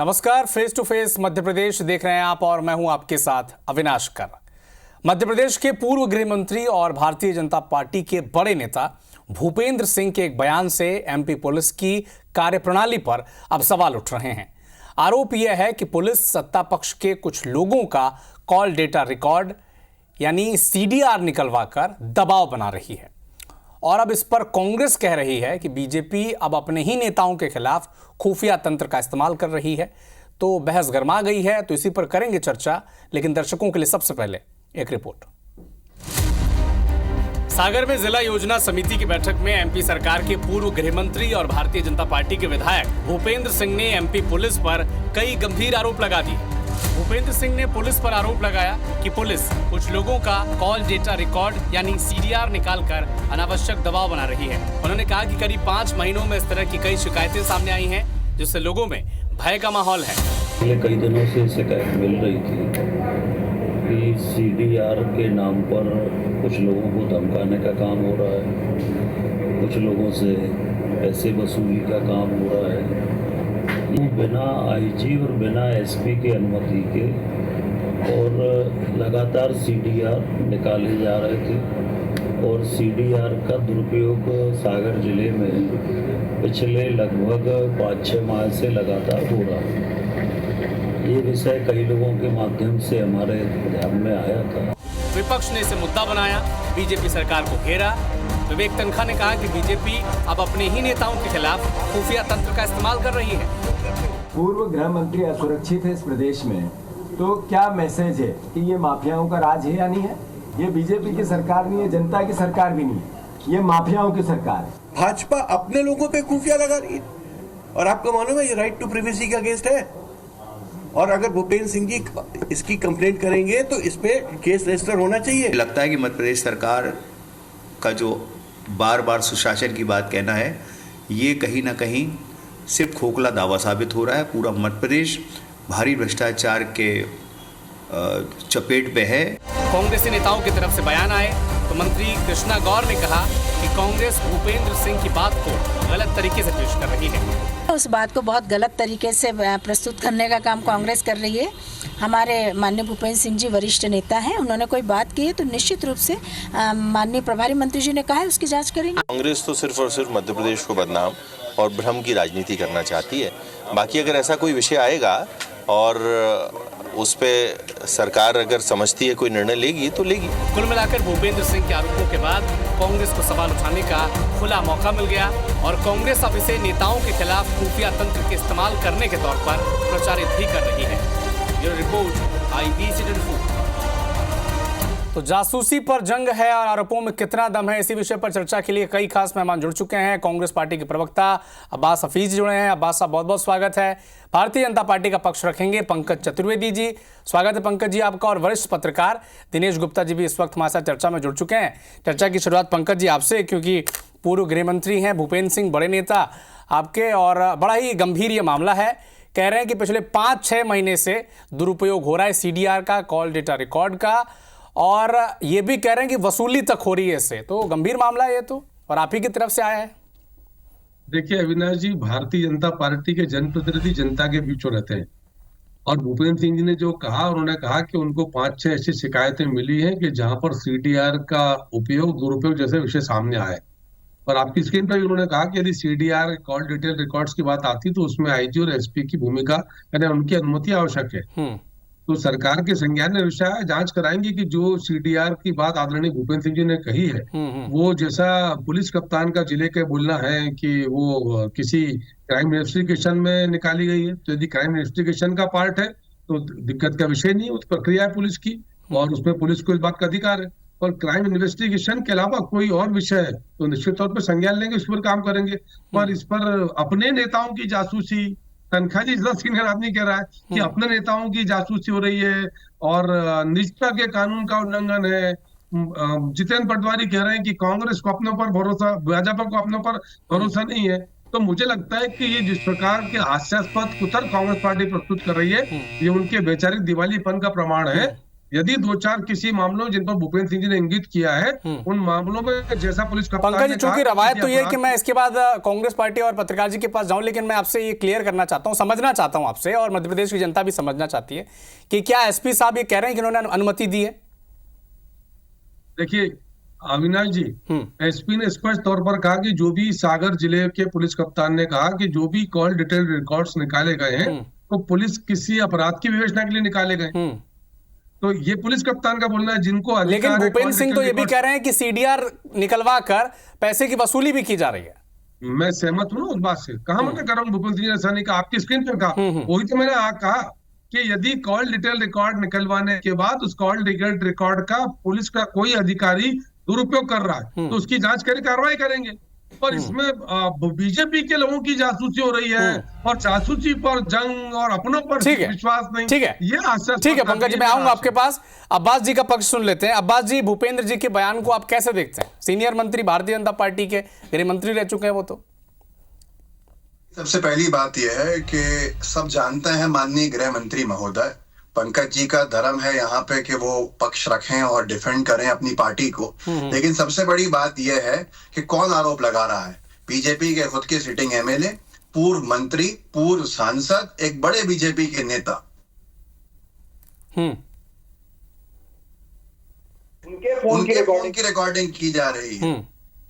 नमस्कार, face to face Madhya Pradesh देख रहे हैं आप और मैं हूं आपके साथ अविनाश कर। मध्य प्रदेश के पूर्व गृह मंत्री और भारतीय जनता पार्टी के बड़े नेता भूपेंद्र सिंह के एक बयान से एमपी पुलिस की कार्यप्रणाली पर अब सवाल उठ रहे हैं। आरोप यह है कि पुलिस सत्ता पक्ष के कुछ लोगों का कॉल डेटा रिकॉर्ड यानी सीडीआर निकलवाकर दबाव बना रही है और अब इस पर कांग्रेस कह रही है कि बीजेपी अब अपने ही नेताओं के खिलाफ खुफिया तंत्र का इस्तेमाल कर रही है। तो बहस गरमा गई है, तो इसी पर करेंगे चर्चा, लेकिन दर्शकों के लिए सबसे पहले एक रिपोर्ट। सागर में जिला योजना समिति की बैठक में एमपी सरकार के पूर्व गृह मंत्री और भारतीय जनता पार्टी के विधायक भूपेंद्र सिंह ने एमपी पुलिस पर कई गंभीर आरोप लगा दिए। भूपेंद्र सिंह ने पुलिस पर आरोप लगाया कि पुलिस कुछ लोगों का कॉल डेटा रिकॉर्ड यानी सीडीआर निकालकर अनावश्यक दबाव बना रही है। उन्होंने कहा कि करीब 5 महीनों में इस तरह की कई शिकायतें सामने आई हैं, जिससे लोगों में भय का माहौल है। कई दिनों से शिकायत मिल रही थी कि सीडीआर के नाम पर कुछ लोगों को धमकाने का काम हो रहा है, कुछ लोगों से पैसे वसूली का काम हो रहा है। ये बिना आईजी और बिना एसपी के अनुमति के और लगातार सीडीआर निकाले जा रहे थे और सीडीआर का दुरुपयोग सागर जिले में पिछले लगभग 5-6 माह से लगातार हो रहा है। ये विषय कई लोगों के माध्यम से हमारे ध्यान में आया था। विपक्ष ने इसे मुद्दा बनाया, बीजेपी सरकार को घेरा। विवेक तनखा ने कहा कि बीजेपी अब अपने ही नेताओं के खिलाफ खुफिया तंत्र का इस्तेमाल कर रही है। पूर्व गृह मंत्री असुरक्षित है इस प्रदेश में, तो क्या मैसेज है कि ये माफियाओं का राज है या नहीं है? ये बीजेपी की सरकार नहीं है, जनता की सरकार भी नहीं है, ये माफियाओं की सरकार है। भाजपा अपने लोगों पे खुफिया लगा रही है और आपको मालूम है ये राइट टू प्रिवेसी का अगेंस्ट है। और अगर भूपेंद्र सिंह जी इसकी कंप्लेंट करेंगे तो इस पे केस रजिस्टर होना चाहिए। लगता है कि मध्य प्रदेश सरकार का जो बार बार सुशासन की बात कहना है, ये कहीं ना कहीं सिर्फ खोखला दावा साबित हो रहा है। पूरा मध्य प्रदेश भारी भ्रष्टाचार के चपेट में है। कांग्रेसी नेताओं की तरफ से बयान आए तो मंत्री कृष्णा गौर ने कहा कि कांग्रेस भूपेंद्र सिंह की बात को गलत तरीके से पेश कर रही है। उस बात को बहुत गलत तरीके से प्रस्तुत करने का काम कांग्रेस कर रही है। हमारे माननीय भूपेंद्र सिंह जी वरिष्ठ नेता हैं, उन्होंने कोई बात की है तो निश्चित रूप से माननीय प्रभारी मंत्री जी ने कहा है उसकी जांच करेंगे। कांग्रेस तो सिर्फ और सिर्फ मध्य प्रदेश को बदनाम और भ्रम की राजनीति करना चाहती है। बाकी अगर ऐसा कोई विषय आएगा और उस पे सरकार अगर समझती है कोई निर्णय लेगी तो लेगी। कुल मिलाकर भूपेंद्र सिंह के आरोपों के बाद कांग्रेस को सवाल उठाने का खुला मौका मिल गया और कांग्रेस अब इसे नेताओं के खिलाफ खुफिया तंत्र के इस्तेमाल करने के तौर पर प्रचारित भी कर रही है। ये रिपोर्ट IBC24। तो जासूसी पर जंग है और आरोपों में कितना दम है, इसी विषय पर चर्चा के लिए कई खास मेहमान जुड़ चुके हैं। कांग्रेस पार्टी के प्रवक्ता अब्बास हफीज जुड़े हैं। अब्बास साहब, बहुत बहुत स्वागत है। भारतीय जनता पार्टी का पक्ष रखेंगे पंकज चतुर्वेदी जी, स्वागत है पंकज जी आपका। और वरिष्ठ पत्रकार दिनेश गुप्ता जी भी इस वक्त हमारे साथ चर्चा में जुड़ चुके हैं। चर्चा की शुरुआत पंकज जी आपसे, क्योंकि पूर्व गृह मंत्री हैं भूपेंद्र सिंह, बड़े नेता आपके, और बड़ा ही गंभीर ये मामला है। कह रहे हैं कि पिछले 5-6 महीने से दुरुपयोग हो रहा है सीडीआर का, कॉल डेटा रिकॉर्ड का, और ये भी कह रहे हैं कि वसूली तक हो रही है इससे। तो गंभीर मामला है ये तो, और आप ही की तरफ से आया है। देखिए अविनाश जी, भारतीय जनता पार्टी के जनप्रतिनिधि जनता के बीच रहते हैं और भूपेंद्र सिंह जी ने जो कहा, उन्होंने कहा कि उनको 5-6 ऐसी शिकायतें मिली हैं कि जहां पर सीडीआर का उपयोग दुरुपयोग जैसे विषय सामने आए। और आपकी स्क्रीन पर उन्होंने कहा कि यदि सीडीआर कॉल डिटेल रिकॉर्ड्स की बात आती तो उसमें आईजी और एसपी की भूमिका यानी उनकी अनुमति आवश्यक है। तो सरकार के संज्ञान में विषय है, जांच कराएंगे कि जो सीडीआर की बात आदरणीय भूपेंद्र सिंह जी ने कही है वो जैसा पुलिस कप्तान का जिले के बोलना है कि वो किसी क्राइम इन्वेस्टिगेशन में निकाली गई है, तो यदि क्राइम इन्वेस्टिगेशन का पार्ट है तो दिक्कत का विषय नहीं है, उस प्रक्रिया है पुलिस की और उसमें पुलिस को इस बात का अधिकार है। और क्राइम इन्वेस्टिगेशन के अलावा कोई और विषय है तो निश्चित तौर पर संज्ञान लेंगे, इस पर काम करेंगे। पर इस पर अपने नेताओं की जासूसी, तनखा जी इतना सीनियर आदमी कह रहा है कि अपने नेताओं की जासूसी हो रही है और निजता के कानून का उल्लंघन है। जितेंद्र पटवारी कह रहे हैं कि कांग्रेस को अपने ऊपर भरोसा, भाजपा को अपने ऊपर भरोसा नहीं है। तो मुझे लगता है कि ये जिस प्रकार के हास्यास्पद कुतर्क कांग्रेस पार्टी प्रस्तुत कर रही है, ये उनके वैचारिक दिवालीपन का प्रमाण है यदि 2-4 किसी मामलों में जिन पर भूपेंद्र सिंह जी ने इंगित किया है, उन मामलों में जैसा पुलिस कप्तान पंकज जी, ने कहा चूंकि कि रवायत तो किसी ये है कि अपराध मैं इसके बाद कांग्रेस पार्टी और पत्रकार जी के पास जाऊं, लेकिन मैं आपसे ये क्लियर करना चाहता हूं, समझना चाहता हूं आपसे, और मध्य प्रदेश की जनता भी समझना चाहती है कि क्या एसपी साहब ये कह रहे हैं कि इन्होंने अनुमति दी है? देखिए अविनाश जी, एसपी ने स्पष्ट तौर पर कहा कि जो भी सागर जिले के पुलिस कप्तान ने कहा कि जो भी कॉल डिटेल रिकॉर्ड्स निकाले गए हैं तो पुलिस किसी अपराध की विवेचना के लिए निकाले गए। तो ये पुलिस कप्तान का बोलना है, जिनको लेकिन अधिकार है भूपेंद्र call सिंह तो detail ये भी records- कह रहे हैं कि सीडीआर निकलवा कर पैसे की वसूली भी की जा रही है। मैं सहमत हूं ना उस बात से, कहा मना कर रहा हूं भूपेंद्र सिंह ने ऐसा नहीं कहा, आपकी स्क्रीन पर कहा, वही तो मैंने कहा कि यदि कॉल डिटेल रिकॉर्ड निकलवाने के बाद उस कॉल डिटेल रिकॉर्ड का पुलिस का कोई अधिकारी दुरुपयोग कर रहा है तो उसकी जांच करके कार्रवाई करेंगे। पर इसमें बीजेपी के लोगों की जासूसी हो रही है और जासूसी पर जंग और अपनों पर ठीक है, विश्वास नहीं। ठीक है, ये आश्चर्य। ठीक है पंकज जी, मैं आऊंगा आपके पास। अब्बास जी का पक्ष सुन लेते हैं। अब्बास जी, भूपेंद्र जी के बयान को आप कैसे देखते हैं? सीनियर मंत्री, भारतीय जनता पार्टी के गृह मंत्री रह चुके हैं वो तो। सबसे पहली बात यह है कि सब जानते हैं माननीय गृह मंत्री महोदय, पंकज जी का धर्म है यहाँ पे कि वो पक्ष रखें और डिफेंड करें अपनी पार्टी को। लेकिन सबसे बड़ी बात यह है कि कौन आरोप लगा रहा है? बीजेपी के खुद के सिटिंग एमएलए, पूर्व मंत्री, पूर्व सांसद, एक बड़े बीजेपी के नेता। उनके फोन की रिकॉर्डिंग की जा रही है।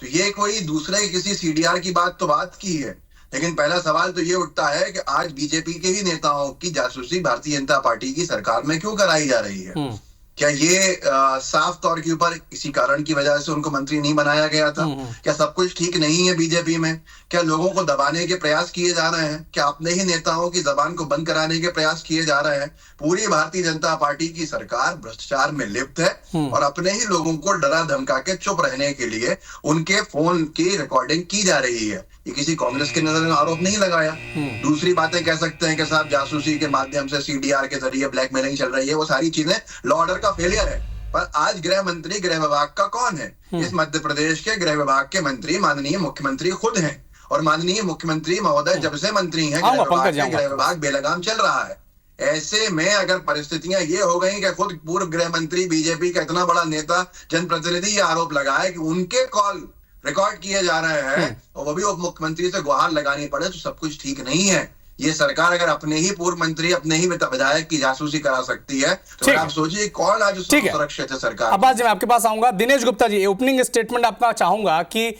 तो ये कोई दूसरे किसी सीडीआर की बात की है। लेकिन पहला सवाल तो ये उठता है कि आज बीजेपी के ही नेताओं की जासूसी भारतीय जनता पार्टी की सरकार में क्यों कराई जा रही है? क्या ये साफ तौर के ऊपर किसी कारण की वजह से उनको मंत्री नहीं बनाया गया था? क्या सब कुछ ठीक नहीं है बीजेपी में? क्या लोगों को दबाने के प्रयास किए जा रहे हैं? क्या अपने ही नेताओं की जबान को बंद कराने के प्रयास किए जा रहे हैं? पूरी भारतीय जनता पार्टी की सरकार भ्रष्टाचार में लिप्त है और अपने ही लोगों को डरा धमका के चुप रहने के लिए उनके फोन की रिकॉर्डिंग की जा रही है। ये किसी कांग्रेस के नजर में आरोप नहीं लगाया। दूसरी बातें कह सकते हैं कि साहब जासूसी के माध्यम से सीडीआर के जरिए ब्लैकमेलिंग चल रही है, वो सारी चीजें लॉ ऑर्डर का फेलियर है। पर आज गृह मंत्री गृह विभाग का कौन है? इस मध्य प्रदेश के गृह विभाग के मंत्री माननीय मुख्यमंत्री खुद हैं। और माननीय मुख्यमंत्री महोदय जब से मंत्री हैं गृह विभाग बेलगाम चल रहा है। ऐसे में अगर परिस्थितियां ये हो गई कि खुद पूर्व गृह मंत्री, बीजेपी का इतना बड़ा नेता, जनप्रतिनिधि ये आरोप लगाए कि उनके कॉल रिकॉर्ड किए जा रहे हैं और वो भी उप मुख्यमंत्री से गुहार लगानी पड़े, तो सब कुछ ठीक नहीं है। ये सरकार अगर अपने ही पूर्व मंत्री, अपने ही विधायक की जासूसी करा सकती है तो आप सोचिए कौन आज सुरक्षित है सरकार। अब्बास जी, मैं आपके पास आऊंगा। दिनेश गुप्ता जी, ओपनिंग स्टेटमेंट आपका चाहूंगा कि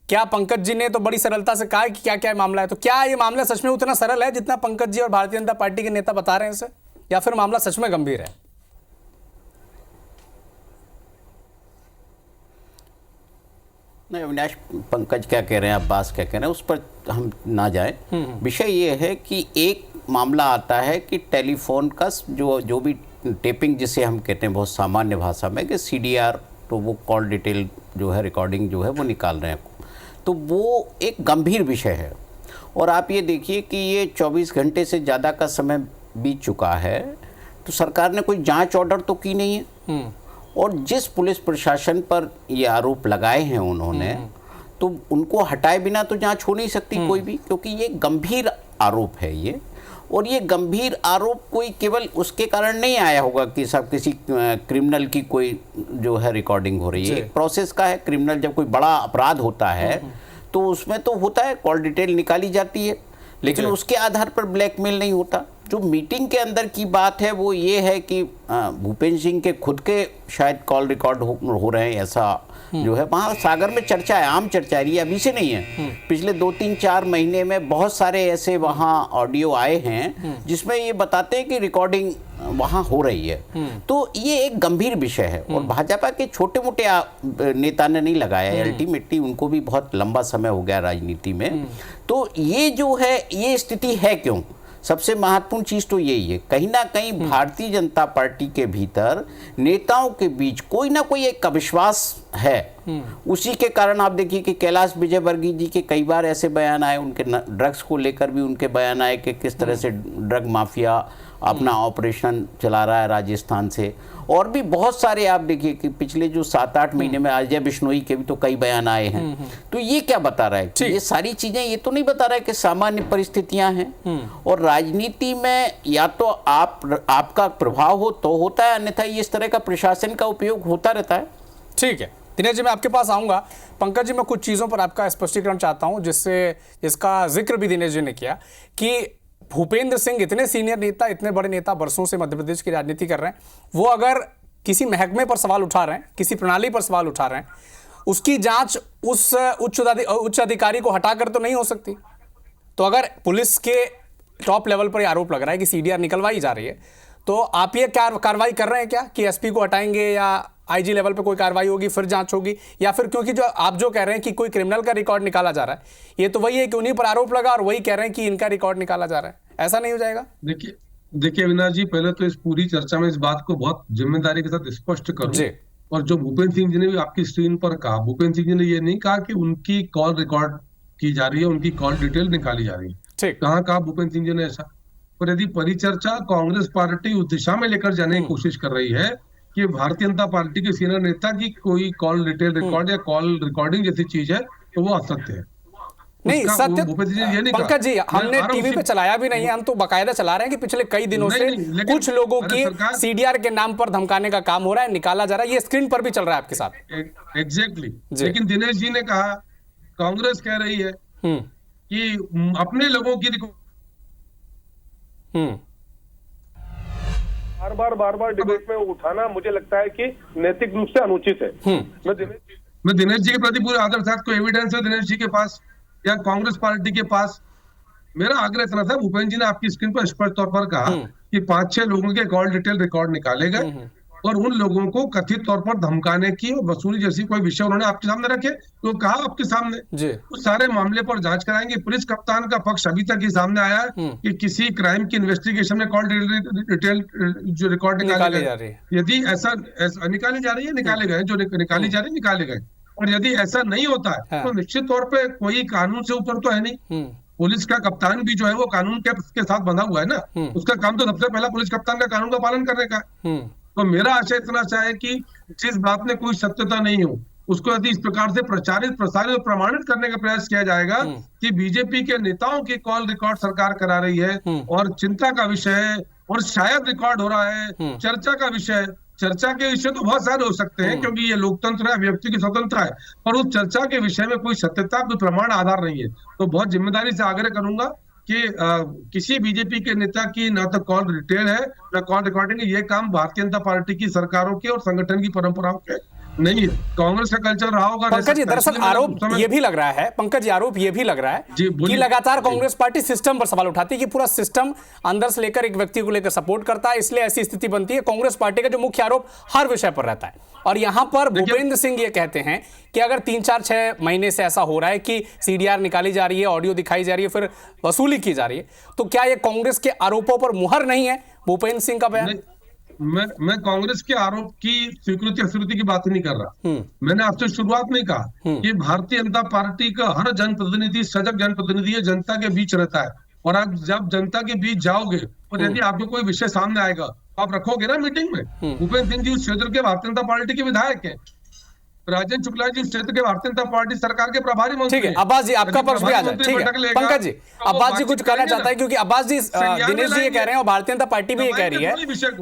क्या पंकज जी ने तो बड़ी सरलता से कहा कि क्या क्या मामला है, तो क्या ये मामला सच में उतना सरल है जितना पंकज जी और भारतीय जनता पार्टी के नेता बता रहे हैं इसे, या फिर मामला सच में गंभीर है? नहीं अविनाश, पंकज क्या कह रहे हैं, अब्बास क्या कह रहे हैं, उस पर हम ना जाएं। विषय ये है कि एक मामला आता है कि टेलीफोन का जो भी टेपिंग जिसे हम कहते हैं बहुत सामान्य भाषा में कि सीडीआर, तो वो कॉल डिटेल जो है, रिकॉर्डिंग जो है वो निकाल रहे हैं, तो वो एक गंभीर विषय है। और आप ये देखिए कि ये 24 घंटे से ज़्यादा का समय बीत चुका है, तो सरकार ने कोई जांच ऑर्डर तो की नहीं है। और जिस पुलिस प्रशासन पर ये आरोप लगाए हैं उन्होंने, तो उनको हटाए बिना तो जांच हो नहीं सकती कोई भी, क्योंकि ये गंभीर आरोप है ये। और ये गंभीर आरोप कोई केवल उसके कारण नहीं आया होगा कि सब किसी क्रिमिनल की कोई जो है रिकॉर्डिंग हो रही है। एक प्रोसेस का है, क्रिमिनल जब कोई बड़ा अपराध होता है तो उसमें तो होता है, कॉल डिटेल निकाली जाती है, लेकिन उसके आधार पर ब्लैकमेल नहीं होता। जो मीटिंग के अंदर की बात है वो ये है कि भूपेंद्र सिंह के खुद के शायद कॉल रिकॉर्ड हो रहे हैं, ऐसा जो है वहाँ सागर में चर्चा है, आम चर्चा है, ये अभी से नहीं है। पिछले 2-3-4 महीने में बहुत सारे ऐसे वहाँ ऑडियो आए हैं जिसमें ये बताते हैं कि रिकॉर्डिंग वहाँ हो रही है। तो ये एक गंभीर विषय है और भाजपा के छोटे मोटे नेता ने नहीं लगाया, अल्टीमेटली उनको भी बहुत लंबा समय हो गया राजनीति में। तो ये जो है, ये स्थिति है क्यों? सबसे महत्वपूर्ण चीज़ तो यही है, कहीं ना कहीं भारतीय जनता पार्टी के भीतर नेताओं के बीच कोई ना कोई एक अविश्वास है। उसी के कारण आप देखिए कि कैलाश विजयवर्गीय जी के कई बार ऐसे बयान आए, उनके ड्रग्स को लेकर भी उनके बयान आए कि किस तरह से ड्रग माफिया अपना ऑपरेशन चला रहा है राजस्थान से। और भी बहुत सारे आप देखिए कि पिछले जो 7-8 महीने में अजय बिश्नोई के भी तो कई बयान आए हैं। तो ये क्या बता रहा है कि ये सारी चीजें ये तो नहीं बता रहा है कि सामान्य परिस्थितियां हैं, और राजनीति में या तो आपका प्रभाव हो तो होता है, अन्यथा इस तरह का प्रशासन का उपयोग होता रहता है। ठीक है दिनेश जी, मैं आपके पास आऊंगा। पंकज जी, मैं कुछ चीज़ों पर आपका स्पष्टीकरण चाहता हूं जिसका जिक्र भी दिनेश जी ने किया कि भूपेंद्र सिंह इतने सीनियर नेता, इतने बड़े नेता, बरसों से मध्य प्रदेश की राजनीति कर रहे हैं, वो अगर किसी महकमे पर सवाल उठा रहे हैं, किसी प्रणाली पर सवाल उठा रहे हैं, उसकी जांच उस उच्च अधिकारी को हटाकर तो नहीं हो सकती। तो अगर पुलिस के टॉप लेवल पर आरोप लग रहा है कि सीडीआर निकलवाई जा रही है, तो आप ये कार्रवाई कर रहे हैं क्या कि एसपी को हटाएंगे या आईजी लेवल पे कोई कार्रवाई होगी फिर जांच होगी, या फिर क्योंकि जो आप जो कह रहे हैं कि कोई क्रिमिनल का रिकॉर्ड निकाला जा रहा है, ये तो वही है कि उन्हीं पर आरोप लगा और वही कह रहे हैं कि इनका रिकॉर्ड निकाला जा रहा है, ऐसा नहीं हो जाएगा? देखिए अविनाश जी, पहले तो इस पूरी चर्चा में इस बात को बहुत जिम्मेदारी के साथ स्पष्ट करूं। और जो भूपेंद्र सिंह जी ने भी आपकी स्क्रीन पर कहा, भूपेंद्र सिंह जी ने ये नहीं कहा कि उनकी कॉल रिकॉर्ड की जा रही है, उनकी कॉल डिटेल निकाली जा रही है। कहाँ कहा भूपेंद्र सिंह जी ने ऐसा? पर यदि परिचर्चा कांग्रेस पार्टी उस दिशा में लेकर जाने की कोशिश कर रही है कि भारतीय जनता पार्टी के सीनियर नेता की कोई कॉल डिटेल रिकॉर्ड या कॉल रिकॉर्डिंग जैसी चीज है, तो वो असत्य है। नहीं सत्य पंकज जी, हमने टीवी पे चलाया भी नहीं है, हम तो बाकायदा चला रहे हैं कि पिछले कई दिनों से कुछ लोगों की सीडीआर के नाम पर धमकाने का काम हो रहा है, निकाला जा रहा है, ये स्क्रीन पर भी चल रहा है आपके साथ। एग्जैक्टली। लेकिन दिनेश जी ने कहा, कांग्रेस कह रही है कि अपने लोगों की बार बार डिबेट में उठाना मुझे लगता है कि नैतिक रूप से अनुचित है। मैं दिनेश जी के प्रति पूरे आदर साथ कोई एविडेंस है दिनेश जी के पास या कांग्रेस पार्टी के पास? मेरा आग्रह इतना था, भूपेंद्र जी ने आपकी स्क्रीन पर स्पष्ट तौर पर कहा कि 5-6 लोगों के कॉल डिटेल रिकॉर्ड निकाले गए और उन लोगों को कथित तौर पर धमकाने की और वसूली जैसी कोई विषय उन्होंने आपके सामने रखे, तो कहा आपके सामने उस सारे मामले पर जांच कराएंगे। पुलिस कप्तान का पक्ष अभी तक ही सामने आया है कि किसी क्राइम की इन्वेस्टिगेशन में कॉल डिटेल जो रिकॉर्ड निकाले गए, यदि ऐसा निकाली जा रही है, निकाले गए, जो निकाली जा रही है निकाले गए, और यदि ऐसा नहीं होता है तो निश्चित तौर पे कोई कानून से ऊपर तो है नहीं। पुलिस का कप्तान भी जो है वो कानून के साथ बंधा हुआ है ना, उसका काम तो सबसे पहला पुलिस कप्तान का कानून का पालन करने का। तो मेरा आशय इतना सा है कि जिस बात में कोई सत्यता नहीं हो उसको यदि इस प्रकार से प्रचारित, प्रसारित और प्रमाणित करने का प्रयास किया जाएगा कि बीजेपी के नेताओं की कॉल रिकॉर्ड सरकार करा रही है और चिंता का विषय है और शायद रिकॉर्ड हो रहा है, चर्चा का विषय। चर्चा के विषय तो बहुत सारे हो सकते हैं क्योंकि ये लोकतंत्र है, व्यक्ति की स्वतंत्रता है, पर उस चर्चा के विषय में कोई सत्यता, कोई प्रमाण आधार नहीं है। तो बहुत जिम्मेदारी से आग्रह करूंगा कि किसी बीजेपी के नेता की ना तो कॉल डिटेल है ना कॉल रिकॉर्डिंग है। ये काम भारतीय जनता पार्टी की सरकारों के और संगठन की परंपराओं के नहीं है, कांग्रेस का कल्चर रहा होगा। पंकज जी, दरअसल आरोप ये भी लग रहा है, पंकज जी आरोप ये भी लग रहा है कि लगातार कांग्रेस पार्टी सिस्टम पर सवाल उठाती है कि पूरा सिस्टम अंदर से लेकर एक व्यक्ति को लेकर सपोर्ट करता है, इसलिए ऐसी स्थिति बनती है। कांग्रेस पार्टी का जो मुख्य आरोप हर विषय पर रहता है, और यहां पर भूपेंद्र सिंह ये कहते हैं कि अगर 3-4-6 महीने से ऐसा हो रहा है कि सीडीआर निकाली जा रही है, ऑडियो दिखाई जा रही है, फिर वसूली की जा रही है, तो क्या ये कांग्रेस के आरोपों पर मुहर नहीं है भूपेंद्र सिंह का बयान? मैं कांग्रेस के आरोप की स्वीकृति अस्वीकृति की बात नहीं कर रहा। मैंने आपसे शुरुआत में कहा कि भारतीय जनता पार्टी का हर जनप्रतिनिधि सजग जनप्रतिनिधि है, जनता के बीच रहता है, और आप जब जनता के बीच जाओगे और यदि आपको कोई विषय सामने आएगा तो आप रखोगे ना मीटिंग में। भूपेंद्र सिंह जी उस क्षेत्र के भारतीय जनता पार्टी के विधायक है, राजेंद्र शुक्ला जी उस क्षेत्र के भारतीय जनता पार्टी सरकार के प्रभारी मंत्री। ठीक है, अब्बास जी आपका पक्ष भी आ जाए। ठीक है पंकज जी, अब्बास जी कुछ कहना चाहता है, क्योंकि अब्बास जी दिनेश जी ये कह रहे हैं और भारतीय जनता पार्टी भी ये कह रही है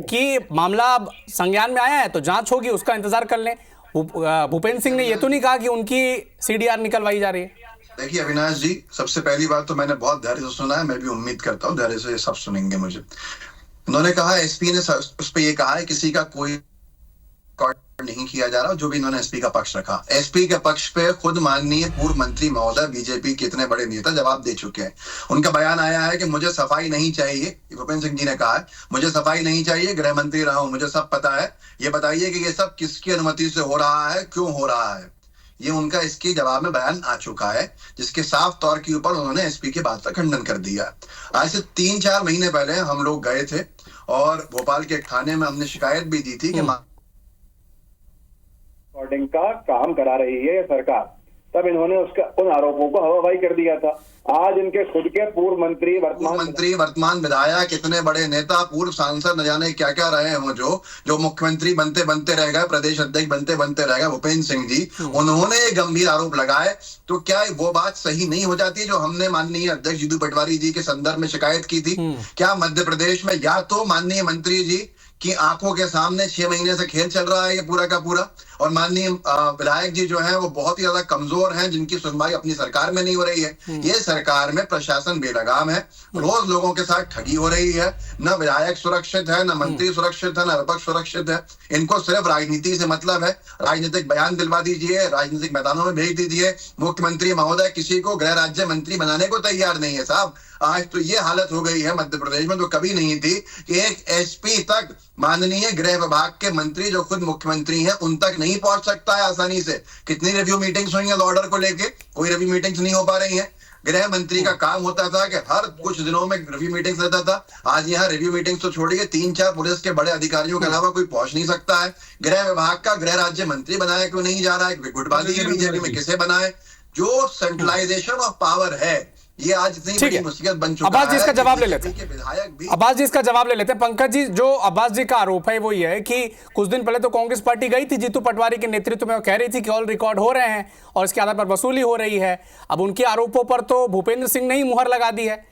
कि मामला संज्ञान में आया है तो जांच होगी, उसका इंतजार कर लें। भूपेंद्र सिंह ने ये तो नहीं कहा कि उनकी सीडीआर निकलवाई जा रही है। देखिए अविनाश जी, सबसे पहली बात तो मैंने बहुत धैर्य से सुना है, मैं भी उम्मीद करता हूँ धैर्य से सब सुनेंगे मुझे। उन्होंने कहा, एसपी ने उस पर यह कहा है किसी का कोई नहीं किया जा रहा, जो भी इन्होंने एसपी का पक्ष रखा। एसपी के पक्ष पे खुद माननीय पूर्व मंत्री महोदय बीजेपी के इतने बड़े नेता जवाब दे चुके हैं। उनका बयान आया है कि मुझे सफाई नहीं चाहिए, भूपेंद्र सिंह जी ने कहा है मुझे सफाई नहीं चाहिए, गृह मंत्री रहा हूं, मुझे सब पता है, ये बताइए कि ये सब किसकी अनुमति से हो रहा है, क्यों हो रहा है। ये उनका इसके जवाब में बयान आ चुका है, जिसके साफ तौर के ऊपर उन्होंने एसपी की बात का खंडन कर दिया। आज से 3-4 महीने पहले हम लोग गए थे और भोपाल के एक थाने में हमने शिकायत भी दी थी कि रिकॉर्डिंग का काम करा रही है सरकार। तब इन्होंने उन आरोपों को हवाबाई कर दिया था। आज इनके खुद के पूर्व मंत्री वर्तमान विधायक, इतने बड़े नेता, पूर्व सांसद, न जाने क्या क्या रहे हो, जो मुख्यमंत्री बनते बनते रह गए, प्रदेश अध्यक्ष बनते बनते रह गए, भूपेंद्र सिंह जी, उन्होंने गंभीर आरोप लगाए, तो क्या वो बात सही नहीं हो जाती जो हमने माननीय अध्यक्ष जीतू पटवारी जी के संदर्भ में शिकायत की थी? क्या मध्य प्रदेश में या तो माननीय मंत्री जी की आंखों के सामने 6 महीने से खेल चल रहा है ये पूरा का पूरा, और माननीय विधायक जी जो हैं वो बहुत ही ज्यादा कमजोर हैं, जिनकी सुनवाई अपनी सरकार में नहीं हो रही है। ये सरकार में प्रशासन बेलगाम है, रोज लोगों के साथ ठगी हो रही है, न विधायक सुरक्षित है, न मंत्री सुरक्षित है, न विपक्ष सुरक्षित है। इनको सिर्फ राजनीति से मतलब है, राजनीतिक बयान दिलवा दीजिए, राजनीतिक मैदानों में भेज दीजिए। मुख्यमंत्री महोदय किसी को गृह राज्य मंत्री बनाने को तैयार नहीं है साहब। आज तो ये हालत हो गई है मध्य प्रदेश में, तो कभी नहीं थी कि एक एसपी तक, माननीय गृह विभाग के मंत्री जो खुद मुख्यमंत्री हैं, उन तक नहीं पहुंच सकता है आसानी से। कितनी रिव्यू मीटिंग्स हुई हैं ऑर्डर को लेके, कोई रिव्यू मीटिंग्स नहीं हो पा रही हैं। गृह मंत्री का काम होता था कि हर कुछ दिनों में रिव्यू मीटिंग्स रहता था। आज यहाँ रिव्यू मीटिंग्स तो छोड़िए, 3-4 पुलिस के बड़े अधिकारियों के अलावा कोई पहुंच नहीं सकता है। गृह विभाग का गृह राज्य मंत्री बनाया क्यों नहीं जा रहा है? गुटबाजी है बीजेपी में, किसे बनाए? जो सेंट्रलाइजेशन ऑफ पावर है, ये आज इतनी बड़ी मुसीबत बन चुका है। अब्बास जी इसका जवाब ले लेते हैं, अब्बास जी इसका जवाब ले लेते हैं। पंकज जी, जो अब्बास जी का आरोप है वो ये है कि कुछ दिन पहले तो कांग्रेस पार्टी गई थी जीतू पटवारी के नेतृत्व में, वो कह रही थी कि ऑल रिकॉर्ड हो रहे हैं और इसके आधार पर वसूली हो रही है। अब उनके आरोपों पर तो भूपेंद्र सिंह ने ही मुहर लगा दी है।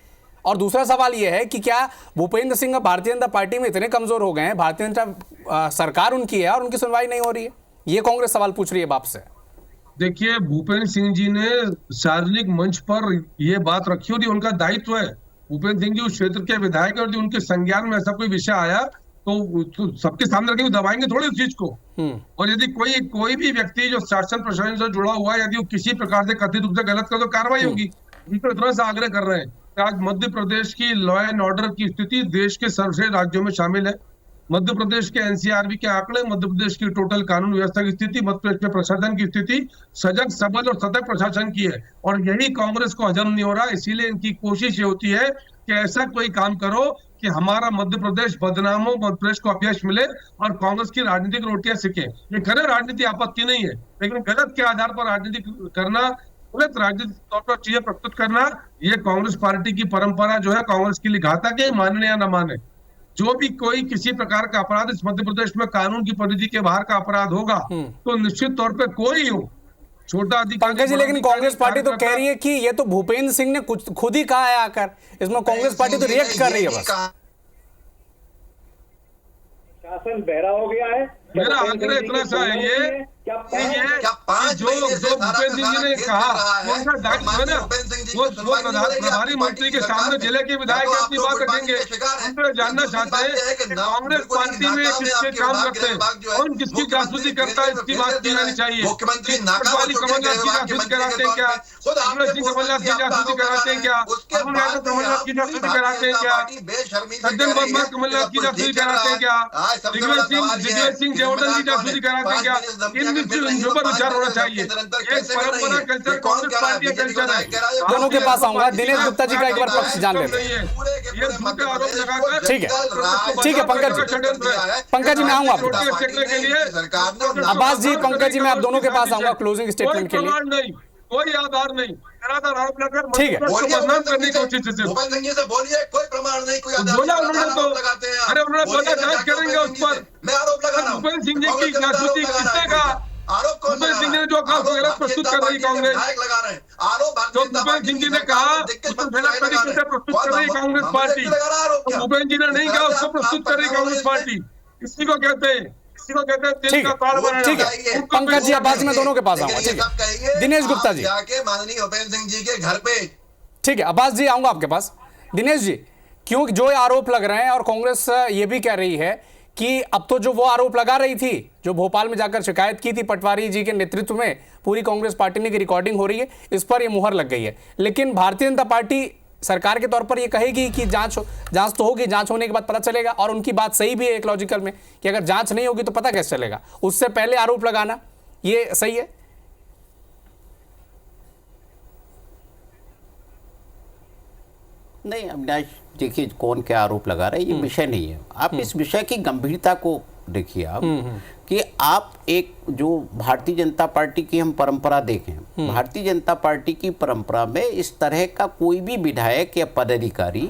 और दूसरा सवाल यह है कि क्या भूपेंद्र सिंह भारतीय जनता पार्टी में इतने कमजोर हो गए हैं, भारतीय जनता सरकार उनकी है और उनकी सुनवाई नहीं हो रही है? ये कांग्रेस सवाल पूछ रही है बाप से। देखिए, भूपेंद्र सिंह जी ने सार्वजनिक मंच पर ये बात रखी और ये उनका दायित्व है। भूपेंद्र सिंह जी उस क्षेत्र के विधायक और उनके संज्ञान में ऐसा कोई विषय आया तो सबके सामने रखेंगे, दबाएंगे थोड़ी उस चीज को। और यदि कोई भी व्यक्ति जो शासन प्रशासन से जुड़ा हुआ है, यदि वो किसी प्रकार से कथित रूप से गलत कर तो कार्रवाई होगी। उनको इतना सा आग्रह कर रहे हैं। आज मध्य प्रदेश की लॉ एंड ऑर्डर की स्थिति देश के सर्वश्रेष्ठ राज्यों में शामिल है। मध्य प्रदेश के एनसीआरबी के आंकड़े, मध्य प्रदेश की टोटल कानून व्यवस्था की स्थिति, मध्य प्रदेश में प्रशासन की स्थिति सजग, सबल और सतर्क प्रशासन की है। और यही कांग्रेस को हजम नहीं हो रहा। इसीलिए इनकी कोशिश ये होती है कि ऐसा कोई काम करो कि हमारा मध्य प्रदेश बदनाम हो, मध्य प्रदेश को अपयश मिले और कांग्रेस की राजनीतिक रोटियां सिके। ये करे राजनीति आपत्ति नहीं है, लेकिन गलत के आधार पर राजनीति करना, गलत राजनीतिक तौर पर चीजें प्रस्तुत करना, ये कांग्रेस पार्टी की परंपरा जो है कांग्रेस के लिए घातक है। मानने या न माने, जो भी कोई किसी प्रकार का अपराध इस मध्य प्रदेश में कानून की परिधि के बाहर का अपराध होगा तो निश्चित तौर पे कोई हो, छोटा अधिकारी। पंकज जी, लेकिन कांग्रेस पार्टी तो कह रही है कि ये तो भूपेंद्र सिंह ने कुछ खुद ही कहा है आकर, इसमें कांग्रेस पार्टी तो रिएक्ट कर रही है बस। शासन बहरा हो गया है। मेरा आग्रह इतना सा है ये क्या जो भूपेंद्र सिंह जी ने कहा, वो प्रभारी मंत्री के सामने जिले के विधायक अपनी बात रखेंगे। हम तो जानना चाहते हैं कि कांग्रेस पार्टी में किसके काम करते हैं, कौन किसकी जासूसी करता है, इसकी बात की जानी चाहिए। मुख्यमंत्री कमलनाथ की जासूसी कराते हैं क्या? अखिलेश सिंह कमलनाथ की जासूसी कराते हैं क्या? अरुण यादव कमलनाथ की जासूसी कराते हैं क्या? सज्जन वर्मा कमलनाथ की जासूसी कराते हैं क्या? दिग्विजय सिंह जयवर्धन की जासूसी कराते हैं क्या? इन पर विचार होना चाहिए। एक परंपरा कल्चर कांग्रेस पार्टी का कल्चर है। दोनों के पास आऊंगा। दिनेश गुप्ता जी का एक बार पक्ष जान लेते हैं। ठीक है पंकज जी, मैं आऊंगा अब्बास जी, पंकज जी मैं आप दोनों के पास आऊंगा क्लोजिंग स्टेटमेंट के लिए। कोई आधार नहीं, आरोप लगाकर ठीक है, बदनाम करने की कोशिश से बोलिए, कोई प्रमाण नहीं, कोई बोला उन्होंने तो, अरे उन्होंने बोला जांच करेंगे उस पर। मैं आरोप लगा रहा हूं। भूपेंद्र सिंह जी की जासूसी किसने कहा? भूपेंद्र सिंह ने जो कहा गलत प्रस्तुत कर रही कांग्रेस। जो भूपेंद्र सिंह जी ने कहा उसको गलत तरीके से प्रस्तुत कर रही कांग्रेस पार्टी। भूपेंद्र जी ने नहीं कहा उसको प्रस्तुत कर रही कांग्रेस पार्टी। इसी को कहते हैं, ठीक है पंकज जी, अब्बास जी मैं दोनों के पास आऊंगा। ठीक है दिनेश गुप्ता जी, जाके माननीय भूपेंद्र सिंह जी के घर पे। ठीक है अब्बास जी, आऊंगा आपके पास। दिनेश जी, क्यों जो आरोप लग रहे हैं और कांग्रेस ये भी कह रही है कि अब तो जो वो आरोप लगा रही थी, जो भोपाल में जाकर शिकायत की थी पटवारी जी के नेतृत्व में पूरी कांग्रेस पार्टी ने की रिकॉर्डिंग हो रही है, इस पर ये मुहर लग गई है। लेकिन भारतीय जनता पार्टी सरकार के तौर पर ये कहेगी कि जांच तो होगी, जांच होने के बाद पता चलेगा। और उनकी बात सही भी है एक लॉजिकल में कि अगर जांच नहीं होगी तो पता कैसे चलेगा, उससे पहले आरोप लगाना ये सही है। नहीं अविनाश, देखिए कौन क्या आरोप लगा रहा है ये विषय नहीं है। आप इस विषय की गंभीरता को देखिए आप कि आप एक जो भारतीय जनता पार्टी की हम परंपरा देखें, भारतीय जनता पार्टी की परंपरा में इस तरह का कोई भी विधायक या पदाधिकारी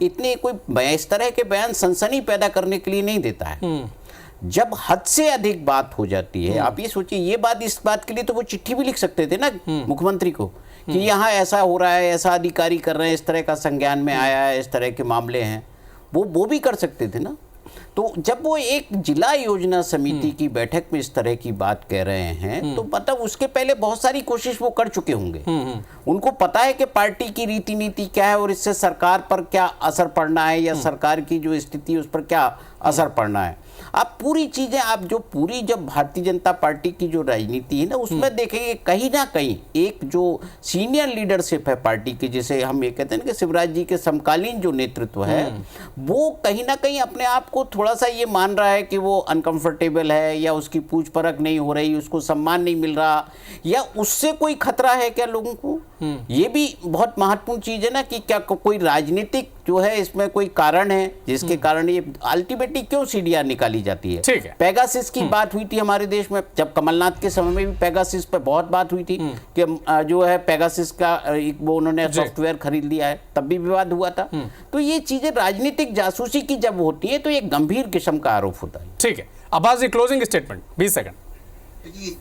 इस तरह के बयान सनसनी पैदा करने के लिए नहीं देता है। जब हद से अधिक बात हो जाती है, आप ये सोचिए, ये बात इस बात के लिए तो वो चिट्ठी भी लिख सकते थे ना मुख्यमंत्री को कि यहाँ ऐसा हो रहा है, ऐसा अधिकारी कर रहे हैं, इस तरह का संज्ञान में आया है, इस तरह के मामले हैं, वो भी कर सकते थे ना। तो जब वो एक जिला योजना समिति की बैठक में इस तरह की बात कह रहे हैं तो मतलब उसके पहले बहुत सारी कोशिश वो कर चुके होंगे। उनको पता है कि पार्टी की रीति नीति क्या है और इससे सरकार पर क्या असर पड़ना है या सरकार की जो स्थिति है उस पर क्या असर पड़ना है। आप पूरी चीजें जब भारतीय जनता पार्टी की जो राजनीति है ना उसमें देखेंगे कहीं ना कहीं एक जो सीनियर लीडरशिप है पार्टी की, जिसे हम ये कहते हैं कि शिवराज जी के समकालीन जो नेतृत्व है वो कहीं ना कहीं अपने आप को थोड़ा सा ये मान रहा है कि वो अनकंफर्टेबल है या उसकी पूछ परख नहीं हो रही, उसको सम्मान नहीं मिल रहा, या उससे कोई खतरा है क्या लोगों को। ये भी बहुत महत्वपूर्ण चीज है ना कि क्या कोई राजनीतिक जो है इसमें कोई कारण है जिसके कारण ये अल्टीमेटली क्यों सीडीआर निकाली जाती है। ठीक है। पेगासिस की बात हुई थी हमारे देश में, जब कमलनाथ के समय में भी पेगासिस पर बहुत बात हुई थी कि जो है पेगासिस का वो उन्होंने सॉफ्टवेयर खरीद लिया है, तब भी विवाद हुआ था। तो ये चीजें राजनीतिक जासूसी की जब होती है तो एक गंभीर किस्म का आरोप होता है। ठीक है, अब्बास जी क्लोजिंग स्टेटमेंट 20 सेकंड।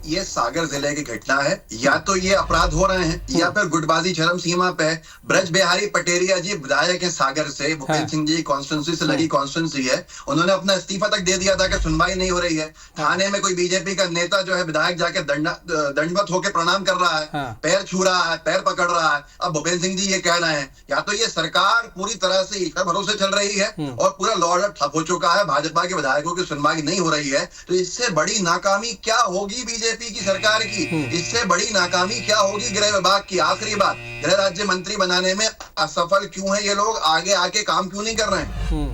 ये सागर जिले की घटना है, या तो ये अपराध हो रहे हैं या फिर गुटबाजी चरम सीमा पे। ब्रज बिहारी पटेरिया जी विधायक है सागर से, भूपेंद्र सिंह जी कॉन्स्टिट्यूंसी से लगी कॉन्स्टिट्यूंसी है, उन्होंने अपना इस्तीफा तक दे दिया था कि सुनवाई नहीं हो रही है। थाने में कोई बीजेपी का नेता जो है विधायक जाके दंडवत होकर प्रणाम कर रहा है, पैर छू रहा है, पैर पकड़ रहा है। अब भूपेंद्र सिंह जी ये कह रहे हैं या तो ये सरकार पूरी तरह से ईश्वर भरोसे चल रही है और पूरा लॉ ऑर्डर ठप हो चुका है, भाजपा के विधायकों की सुनवाई नहीं हो रही है, तो इससे बड़ी नाकामी क्या होगी बीजेपी की सरकार की, इससे बड़ी नाकामी क्या होगी गृह विभाग की। आखिरी बात, गृह राज्य मंत्री बनाने में असफल क्यों है ये लोग, आगे आके काम क्यों नहीं कर रहे हैं।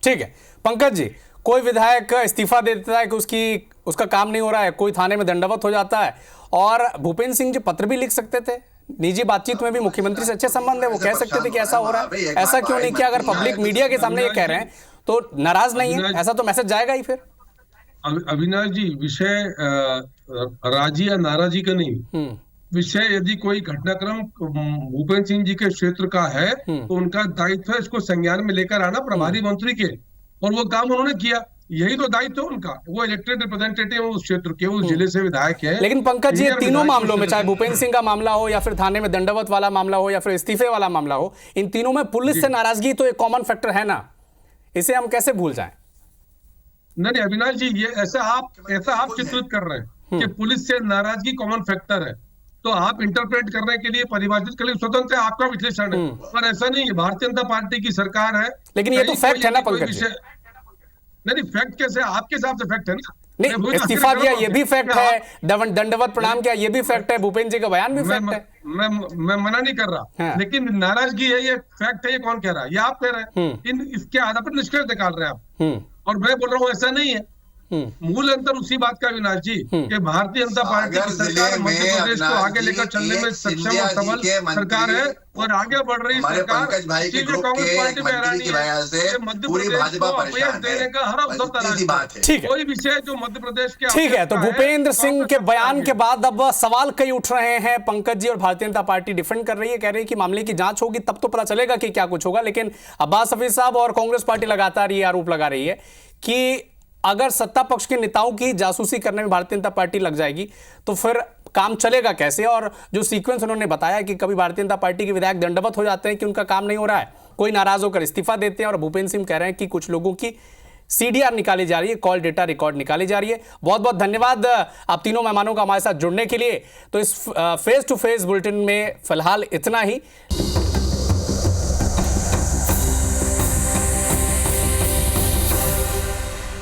ठीक है पंकज जी, कोई विधायक इस्तीफा दे देता है कि उसका काम नहीं हो रहा है, कोई थाने में दंडवत हो जाता है, और भूपेंद्र सिंह जी पत्र भी लिख सकते थे, निजी बातचीत में भी मुख्यमंत्री से अच्छे संबंध है, वो कह सकते थे कि ऐसा हो रहा है, ऐसा क्यों नहीं किया। अगर पब्लिक मीडिया के सामने ये कह रहे हैं तो नाराज नहीं है, ऐसा तो मैसेज जाएगा ही। फिर अविनाश जी, विषय राजी या नाराजी का नहीं, विषय यदि कोई घटनाक्रम भूपेंद्र सिंह जी के क्षेत्र का है तो उनका दायित्व है इसको संज्ञान में लेकर आना प्रभारी मंत्री के, और वो काम उन्होंने किया, यही तो दायित्व है उनका। वो इलेक्टेड रिप्रेजेंटेटिव उस क्षेत्र के, उस जिले से विधायक है। लेकिन पंकज जी, तीनों मामलों में, चाहे भूपेंद्र सिंह का मामला हो या फिर थाने में दंडवत वाला मामला हो या फिर इस्तीफे वाला मामला हो, इन तीनों में पुलिस से नाराजगी तो एक कॉमन फैक्टर है ना, इसे हम कैसे भूल जाएं। नहीं अविनाश जी, ये ऐसा आप चित्रित कर रहे हैं कि पुलिस से नाराजगी कॉमन फैक्टर है, तो आप इंटरप्रेट करने के लिए, परिभाषित करने के लिए स्वतंत्र है, आपका विश्लेषण है, पर ऐसा नहीं है। भारतीय जनता पार्टी की सरकार है, लेकिन ये तो फैक्ट है ना पंकज जी। नहीं फैक्ट कैसे, आपके हिसाब से फैक्ट है ना। नहीं, इस्तीफा दिया ये भी फैक्ट है, दंडवत प्रणाम किया ये भी फैक्ट है, भूपेंद्र जी का बयान भी फैक्ट है। मैं मना नहीं कर रहा, लेकिन नाराजगी है ये फैक्ट है, ये कौन कह रहा है, ये आप कह रहे हैं। इसके आधार पर निष्कर्ष निकाल रहे हैं आप, और मैं बोल रहा हूँ ऐसा नहीं है। मूल अंतर उसी बात का अविनाश जी कि भारतीय जनता पार्टी की सरकार मध्य प्रदेश को आगे लेकर चलने में सक्षम और सबल सरकार है, और आगे बढ़ रही सरकार कांग्रेस पार्टी में हैरानी है मध्य प्रदेश को अपयश देने का हर अवसर तलाश है। ठीक है, कोई विषय जो मध्य प्रदेश के, ठीक है। तो भूपेंद्र सिंह के बयान के बाद अब सवाल कई उठ रहे हैं पंकज जी, और भारतीय जनता पार्टी डिफेंड कर रही है, कह रही है कि मामले की जांच होगी तब तो पता चलेगा कि क्या कुछ होगा। लेकिन अब्बास हफीज साहब और कांग्रेस पार्टी लगातार ये आरोप लगा रही है कि अगर सत्ता पक्ष के नेताओं की जासूसी करने में भारतीय जनता पार्टी लग जाएगी तो फिर काम चलेगा कैसे। और जो सीक्वेंस उन्होंने बताया कि कभी भारतीय जनता पार्टी के विधायक दंडवत हो जाते हैं कि उनका काम नहीं हो रहा है, कोई नाराज होकर इस्तीफा देते हैं, और भूपेंद्र सिंह कह रहे हैं कि कुछ लोगों की सीडीआर निकाली जा रही है, कॉल डेटा रिकॉर्ड निकाली जा रही है। बहुत बहुत धन्यवाद आप तीनों मेहमानों का हमारे साथ जुड़ने के लिए। तो इस फेस टू फेस बुलेटिन में फिलहाल इतना ही।